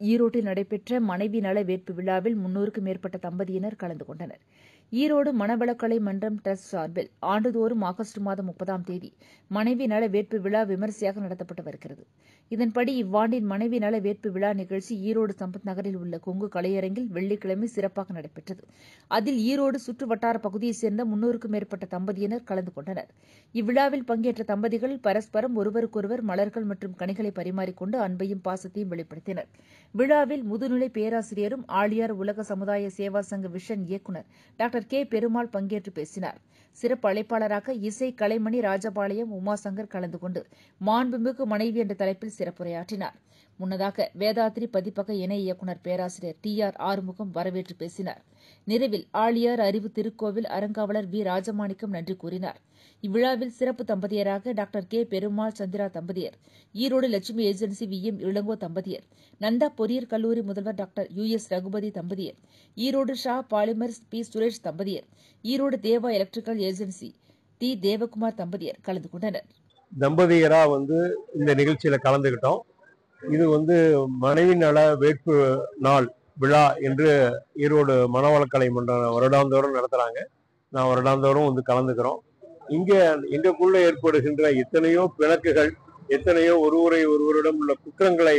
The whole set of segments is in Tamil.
ஈரோட்டில் நடைபெற்ற மனைவி நல வேட்பு விழாவில் 300க்கும் மேற்பட்ட தம்பதியினர் கலந்து கொண்டனர். ஈரோடு மணவளக்கலை மன்றம் டிரஸ்ட் சார்பில் ஆண்டுதோறும் ஆகஸ்ட் மாதம் 30ஆம் தேதி மனைவி நல வேட்பு விழா விமரிசையாக நடத்தப்பட்டு வருகிறது. இதன்படி இவ்வாண்டின் மனைவி நல வேட்பு விழா நிகழ்ச்சி ஈரோடு சம்பத் நகரில் உள்ள கொங்கு கலையரங்கில் வெள்ளிக்கிழமை சிறப்பாக நடைபெற்றது. அதில் ஈரோடு சுற்று வட்டார பகுதியைச் சேர்ந்த 300க்கும் மேற்பட்ட தம்பதியினர் கலந்து கொண்டனர். இவ்விழாவில் பங்கேற்ற தம்பதிகள் பரஸ்பரம் ஒருவருக்கொருவர் மலர்கள் மற்றும் கனிகளை பரிமாறிக்கொண்டு அன்பையும் பாசத்தையும் வெளிப்படுத்தினர். விழாவில் முதுநிலை பேராசிரியரும் ஆழியார் உலக சமுதாய சேவா சங்க விஷன் இயக்குநர் டாக்டர் கே. பெருமாள் பங்கேற்று பேசினார். சிறப்பு அழைப்பாளராக இசை கலைமணி ராஜபாளையம் உமாசங்கர் கலந்து கொண்டு மாண்புமிகு மனைவி என்ற தலைப்பில் சிறப்புரையாற்றினார். முன்னதாக வேதாத்ரி பதிப்பக இணை இயக்குநர் பேராசிரியர் டி.ஆர். ஆறுமுகம் வரவேற்று பேசினார். நிறைவில் ஆழியார் அறிவு திருக்கோவில் அறங்காவலர் வி. ராஜமாணிக்கம் நன்றி கூறினார். இவ்விழாவில் சிறப்பு தம்பதியராக டாக்டர் கே. பெருமாள் சந்திரா தம்பதியர், ஈரோடு லட்சுமி ஏஜென்சி வி.எம். இளங்கோ தம்பதியர், நந்தா பொறியியல் கல்லூரி முதல்வர் டாக்டர் யு.எஸ். ரகுபதி தம்பதியர், ஈரோடு ஷா பாலிமர்ஸ் பி. சுரேஷ் தம்பதியர், ஈரோடு தேவா எலக்ட்ரிக்கல் ஏஜென்சி டி. தேவகுமார் தம்பதியர் கலந்து கொண்டனர். தம்பதியரா இந்த நிகழ்ச்சியில கலந்துகிட்டோம். இது மனைவி நல வேட்பு நாள் விழா என்று ஈரோடு மணவளக்கலை மன்றம் வருடாந்தோறும் நடத்துறாங்க. நான் வருடாந்தோறும் கலந்துக்கிறோம். இங்க எங்களுக்குள்ள ஏற்படுகின்ற எத்தனையோ பிணக்குகள், எத்தனையோ ஒருவரிடம் உள்ள குற்றங்களை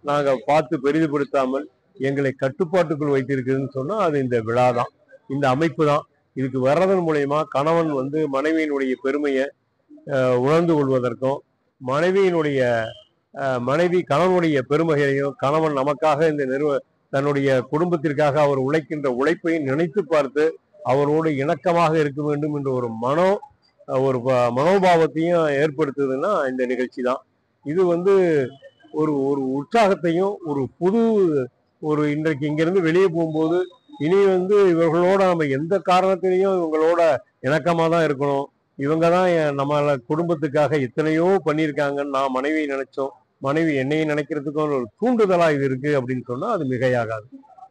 நாங்க பார்த்து பெரிதுபடுத்தாமல் எங்களை கட்டுப்பாட்டுக்குள் வைத்திருக்குதுன்னு சொன்னா அது இந்த விழா தான், இந்த அமைப்பு தான். இதுக்கு வர்றதன் மூலயமா கணவன் மனைவியினுடைய பெருமையை உணர்ந்து கொள்வதற்கும், மனைவி கணவனுடைய பெருமைகளையும், கணவன் நமக்காக தன்னுடைய குடும்பத்திற்காக அவர் உழைக்கின்ற உழைப்பையும் நினைத்து பார்த்து அவரோடு இணக்கமாக இருக்க வேண்டும் என்ற ஒரு மனோபாவத்தையும் ஏற்படுத்துதுன்னா இந்த நிகழ்ச்சி தான். இது ஒரு ஒரு உற்சாகத்தையும் இன்றைக்கு இங்கிருந்து வெளியே போகும்போது இனி இவர்களோட நம்ம எந்த காரணத்திலையும் இவங்களோட இணக்கமா தான் இருக்கணும். இவங்க தான் நம்மள குடும்பத்துக்காக எத்தனையோ பண்ணியிருக்காங்கன்னு நான் மனைவியை நினைச்சோம், மனைவி என்னையும் நினைக்கிறதுக்கும் ஒரு தூண்டுதலா இது இருக்கு அப்படின்னு சொன்னா அது மிகையாகாது.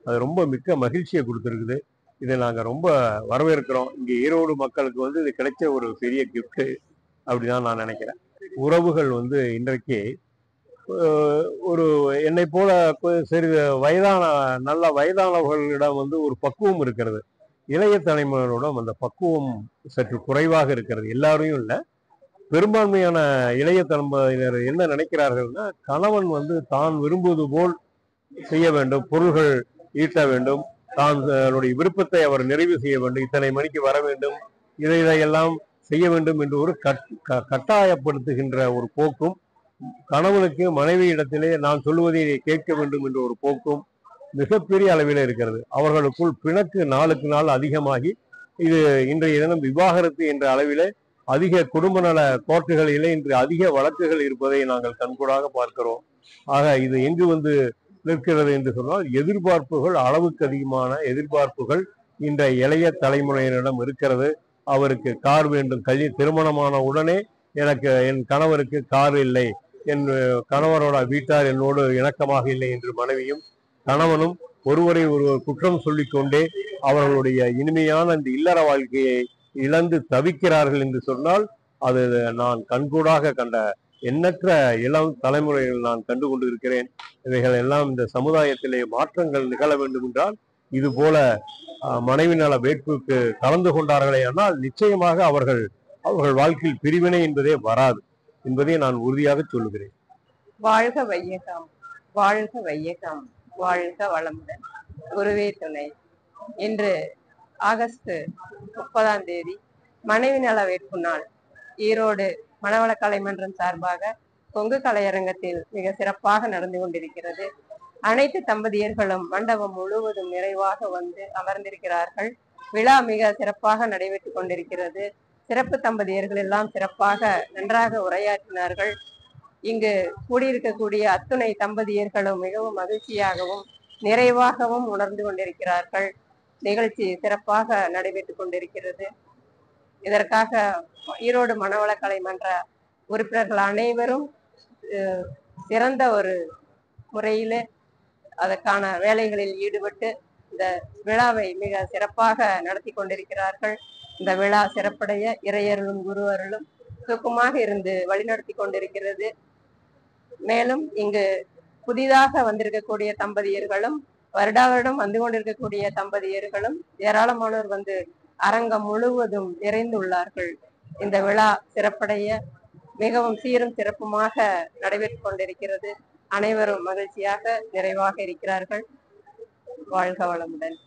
அது ரொம்ப மிக்க மகிழ்ச்சியை கொடுத்துருக்குது. இதை நாங்க ரொம்ப வரவேற்கிறோம். இங்க ஈரோடு மக்களுக்கு இது கிடைச்ச ஒரு பெரிய கிஃப்ட் அப்படிதான் நான் நினைக்கிறேன். உறவுகள் இன்றைக்கு ஒரு என்னை போல சரி நல்ல வயதானவர்களிடம் ஒரு பக்குவம் இருக்கிறது. இளைய தலைமுறையோட அந்த பக்குவம் சற்று குறைவாக இருக்கிறது. எல்லாரையும் இல்லை, பெரும்பான்மையான இளைய தலைமுறையினர் என்ன நினைக்கிறார்கள்னா, கணவன் தான் விரும்புவது போல் செய்ய வேண்டும், பொருள்கள் ஈட்ட வேண்டும், தன்னுடைய விருப்பத்தை அவர் நிறைவு செய்ய வேண்டும், இத்தனை மணிக்கு வர வேண்டும், இதையெல்லாம் செய்ய வேண்டும் என்று ஒரு கட்டாயப்படுத்துகின்ற ஒரு போக்கும், கணவனுக்கு மனைவி இடத்திலே நான் சொல்லுவதை கேட்க வேண்டும் என்ற ஒரு போக்கும் மிகப்பெரிய அளவில் இருக்கிறது. அவர்களுக்குள் பிணக்கு நாளுக்கு நாள் அதிகமாகி இது இன்றைய தினம் விவாகரத்து என்ற அளவிலே அதிக குடும்ப நல கோர்ட்டுகளிலே இன்று அதிக வழக்குகள் இருப்பதை நாங்கள் கண்கூடாக பார்க்கிறோம். ஆக இது எங்கு நிற்கிறது என்று சொன்னால், எதிர்பார்ப்புகள், அளவுக்கு அதிகமான எதிர்பார்ப்புகள் இன்றைய இளைய தலைமுறையினரிடம் இருக்கிறது. அவருக்கு கார் வேண்டும், திருமணமான உடனே என் கணவருக்கு கார் இல்லை, என் கணவரோட வீட்டார் என்னோடு இணக்கமாக இல்லை என்று மனைவியும் கணவனும் ஒருவரை ஒருவர் குற்றம் சொல்லிக்கொண்டே அவர்களுடைய இனிமையான இந்த இல்லற வாழ்க்கையை இழந்து தவிக்கிறார்கள் என்று சொன்னால் அது நான் கண்கூடாக கண்ட எண்ணற்ற இளம் தலைமுறைகள் நான் கண்டு கொண்டு இருக்கிறேன். இவைகள் எல்லாம் இந்த சமுதாயத்திலே மாற்றங்கள் நிகழ வேண்டும் என்றால் இது போல மனைவி நல வேட்புக்கு கலந்து கொண்டார்களே ஆனால் நிச்சயமாக அவர்கள் வாழ்க்கையில் பிரிவினை என்பதே வராது என்பதை நான் உறுதியாக சொல்லுகிறேன். வாழ்க வையகம், வாழ்க வையகம், வாழ்க வளமுடன், குருவே துணை. இன்று ஆகஸ்ட் 30ஆம் தேதி மனைவி நல வேட்பு நாள் ஈரோடு மணவளக்கலை மன்றம் சார்பாக கொங்கு கலையரங்கத்தில் மிக சிறப்பாக நடந்து கொண்டிருக்கிறது. அனைத்து தம்பதியர்களும் மண்டபம் முழுவதும் நிறைவாக அமர்ந்திருக்கிறார்கள். விழா மிக சிறப்பாக நடைபெற்றுக் கொண்டிருக்கிறது. சிறப்பு தம்பதியர்கள் எல்லாம் சிறப்பாக நன்றாக உரையாற்றினார்கள். இங்கு கூடியிருக்கக்கூடிய அத்துணை தம்பதியர்களும் மிகவும் மகிழ்ச்சியாகவும் நிறைவாகவும் உணர்ந்து கொண்டிருக்கிறார்கள். நிகழ்ச்சி சிறப்பாக நடைபெற்றுக் கொண்டிருக்கிறது. இதற்காக ஈரோடு மணவளக்கலை மன்ற உறுப்பினர்கள் அனைவரும் சிறந்த ஒரு முறையில் அதற்கான வேலைகளில் ஈடுபட்டு இந்த விழாவை மிக சிறப்பாக நடத்தி கொண்டிருக்கிறார்கள். இந்த விழா சிறப்படைய இறையருளும் குரு அருளும் சுகமாக இருந்து வழிநடத்தி கொண்டிருக்கிறது. மேலும் இங்கு புதிதாக வந்திருக்கக்கூடிய தம்பதியர்களும் வருடா வருடம் வந்து கொண்டிருக்கக்கூடிய தம்பதியர்களும் ஏராளமானோர் வந்து அரங்கம் முழுவதும் நிறைந்துள்ளார்கள். இந்த விழா சிறப்படைய மிகவும் சீரும் சிறப்புமாக நடைபெற்றுக் கொண்டிருக்கிறது. அனைவரும் மகிழ்ச்சியாக நிறைவாக இருக்கிறார்கள். வாழ்க வளமுடன்.